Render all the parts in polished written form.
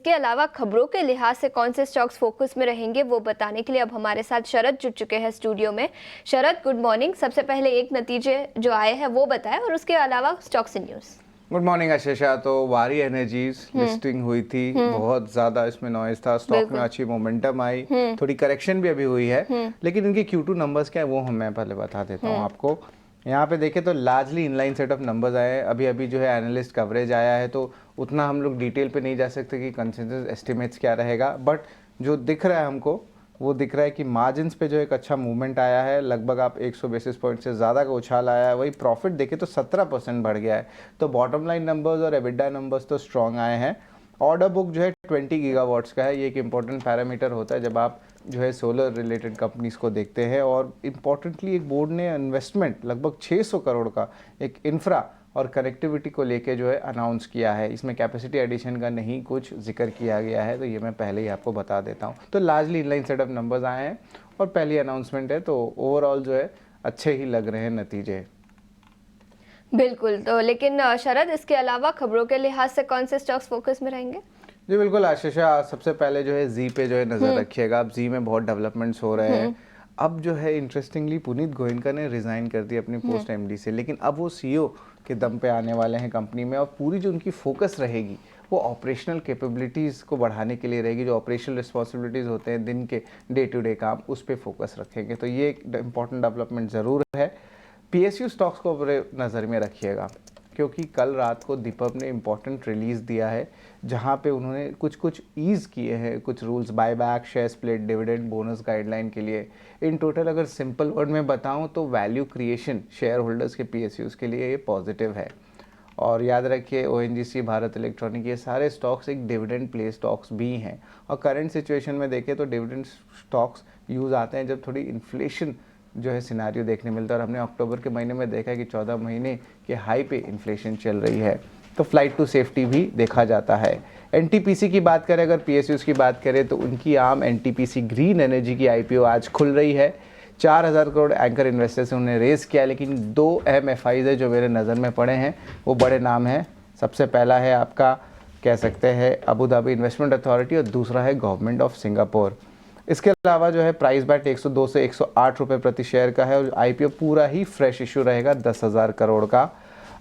के अलावा खबरों के लिहाज से कौन से स्टॉक्स फोकस में रहेंगे वो बताने के लिए अब हमारे साथ शरद जुड़ चुके हैं स्टूडियो में। शरद, गुड मॉर्निंग। सबसे पहले एक नतीजे जो आए हैं वो बताएं और उसके अलावा stocks and news. Good morning Ashisha. तो वारी एनर्जीज लिस्टिंग हुई थी, बहुत ज्यादा इसमें नॉइज था, स्टॉक में अच्छी मोमेंटम आई, थोड़ी करेक्शन भी अभी हुई है, लेकिन इनके Q2 नंबर्स क्या है वो मैं पहले बता देता हूँ आपको। यहाँ पे देखें तो largely inline set of numbers आए हैं। अभी अभी जो है एनालिस्ट कवरेज आया है, तो उतना हम लोग डिटेल पे नहीं जा सकते कि कंसेंसस एस्टिमेट्स क्या रहेगा, बट जो दिख रहा है हमको वो दिख रहा है कि मार्जिन्स पे जो एक अच्छा मूवमेंट आया है, लगभग आप 100 बेसिस पॉइंट से ज़्यादा का उछाल आया है। वही प्रॉफिट देखें तो 17% बढ़ गया है। तो बॉटम लाइन नंबर्स और एबिटा नंबर्स तो स्ट्रॉन्ग आए हैं। ऑर्डर बुक जो है 20 गीगावाट्स का है। ये एक इंपॉर्टेंट पैरामीटर होता है जब आप जो है सोलर रिलेटेड कंपनीज को देखते हैं। और इम्पॉर्टेंटली एक बोर्ड ने इन्वेस्टमेंट लगभग 600 करोड़ का एक इंफ्रा और कनेक्टिविटी को लेके जो है अनाउंस किया है। इसमें कैपेसिटी एडिशन का नहीं कुछ जिक्र किया गया है, तो ये मैं पहले ही आपको बता देता हूँ। तो largely inline set of numbers आए हैं और पहली अनाउंसमेंट है, तो ओवरऑल जो है अच्छे ही लग रहे हैं नतीजे। बिल्कुल। तो लेकिन शरद, इसके अलावा खबरों के लिहाज से कौन से स्टॉक्स फोकस में रहेंगे? जी बिल्कुल आशीषा, सबसे पहले जो है जी पे जो है नज़र रखिएगा। अब जी में बहुत डेवलपमेंट्स हो रहे हैं। अब जो है इंटरेस्टिंगली पुनीत गोयनका ने रिज़ाइन कर दी अपनी पोस्ट एमडी से, लेकिन अब वो सीईओ के दम पे आने वाले हैं कंपनी में, और पूरी जो उनकी फोकस रहेगी वो ऑपरेशनल कैपेबिलिटीज़ को बढ़ाने के लिए रहेगी। जो ऑपरेशनल रिस्पॉन्सिबिलिटीज़ होते हैं दिन के डे टू डे काम, उस पर फोकस रखेंगे। तो ये एक इंपॉर्टेंट डेवलपमेंट ज़रूर है। पीएसयू स्टॉक्स को अपने नज़र में रखिएगा, क्योंकि कल रात को दीपक ने इम्पॉर्टेंट रिलीज़ दिया है जहां पे उन्होंने कुछ ईज़ किए हैं, कुछ rules, buyback, share split, dividend, bonus guideline के लिए। इन टोटल अगर सिंपल वर्ड में बताऊं तो वैल्यू क्रिएशन शेयर होल्डर्स के पीएसयूज़ के लिए ये पॉजिटिव है। और याद रखिए ओएनजीसी, भारत इलेक्ट्रॉनिक, ये सारे स्टॉक्स एक डिविडेंड प्ले स्टॉक्स भी हैं। और करंट सिचुएशन में देखें तो डिविडेंड स्टॉक्स यूज़ आते हैं जब थोड़ी इन्फ्लेशन जो है सिनारियो देखने मिलता है। और हमने अक्टूबर के महीने में देखा कि 14 महीने के हाई पे इन्फ्लेशन चल रही है, तो फ्लाइट टू सेफ्टी भी देखा जाता है। एनटीपीसी की बात करें, अगर पीएसयूज़ की बात करें, तो उनकी आम एनटीपीसी ग्रीन एनर्जी की आईपीओ आज खुल रही है। 4000 करोड़ एंकर इन्वेस्टर से उन्होंने रेज़ किया, लेकिन दो अहम एफआईज है जो मेरे नज़र में पड़े हैं, वो बड़े नाम हैं। सबसे पहला है आपका कह सकते हैं अबू धाबी इन्वेस्टमेंट अथॉरिटी, और दूसरा है गवर्नमेंट ऑफ सिंगापुर। इसके अलावा जो है प्राइस बैट 102 से 108 रुपये प्रति शेयर का है, और आईपीओ पूरा ही फ्रेश इशू रहेगा 10,000 करोड़ का।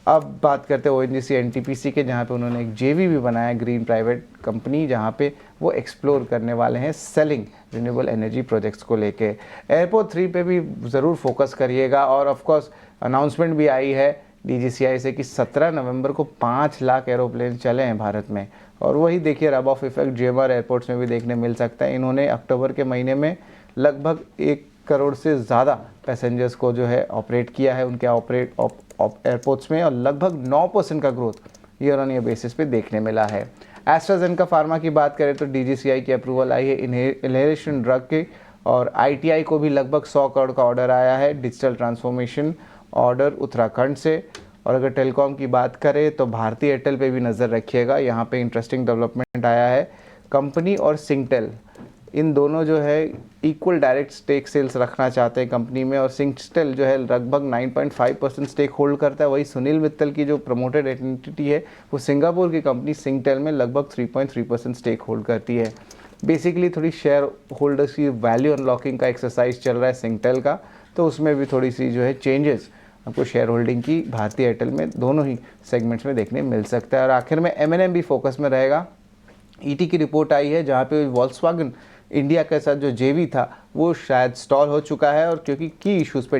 अब बात करते हैं ओएनजीसी एनटीपीसी के, जहाँ पे उन्होंने एक जेवी भी बनाया, ग्रीन प्राइवेट कंपनी, जहाँ पे वो एक्सप्लोर करने वाले हैं सेलिंग रिन्यूएबल एनर्जी प्रोजेक्ट्स को लेके। एयरपोर्ट 3 पे भी ज़रूर फोकस करिएगा। और ऑफ कोर्स अनाउंसमेंट भी आई है डीजीसीआई से कि 17 नवंबर को 5 लाख एरोप्लेन चले हैं भारत में। और वही देखिए rub off effect GMR airports में भी देखने मिल सकता है। इन्होंने अक्टूबर के महीने में लगभग 1 करोड़ से ज़्यादा पैसेंजर्स को जो है ऑपरेट किया है उनके एयरपोर्ट्स में, और लगभग 9% का growth year on year basis पे देखने मिला है। एस्ट्राजेनेका फार्मा की बात करें तो डीजीसीआई की अप्रूवल आई है इनहेलेशन ड्रग के, और आईटीआई को भी लगभग 100 करोड़ का ऑर्डर आया है, डिजिटल ट्रांसफॉर्मेशन ऑर्डर उत्तराखंड से। और अगर टेलीकॉम की बात करें तो भारती एयरटेल पे भी नज़र रखिएगा। यहाँ पे इंटरेस्टिंग डेवलपमेंट आया है। कंपनी और सिंगटेल, इन दोनों जो है इक्वल डायरेक्ट स्टेक सेल्स रखना चाहते हैं कंपनी में, और सिंगटेल जो है लगभग 9.5% स्टेक होल्ड करता है। वही सुनील मित्तल की जो प्रमोटेड एंटिटी है वो सिंगापुर की कंपनी सिंगटेल में लगभग 3.3% स्टेक होल्ड करती है। बेसिकली थोड़ी शेयर होल्डर्स की वैल्यू अनलॉकिंग का एक्सरसाइज चल रहा है सिंगटेल का, तो उसमें भी थोड़ी सी जो है चेंजेस आपको शेयर होल्डिंग की भारतीय एयरटेल में दोनों ही सेगमेंट्स में देखने मिल सकता है। और आखिर में एमएनएम भी फोकस में रहेगा। ईटी की रिपोर्ट आई है जहाँ पे वॉल्क्सवैगन इंडिया के साथ जो जेवी था वो शायद स्टॉल हो चुका है, और क्योंकि की इश्यूज़ पे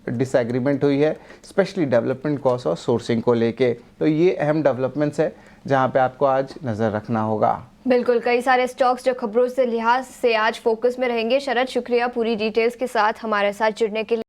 डिसएग्रीमेंट हुई है, स्पेशली डेवलपमेंट कॉस्ट और सोर्सिंग को लेके। तो ये अहम डेवलपमेंट्स है जहाँ पे आपको आज नज़र रखना होगा। बिल्कुल, कई सारे स्टॉक्स जो खबरों से लिहाज से आज फोकस में रहेंगे। शरद, शुक्रिया पूरी डिटेल्स के साथ हमारे साथ जुड़ने के लिए।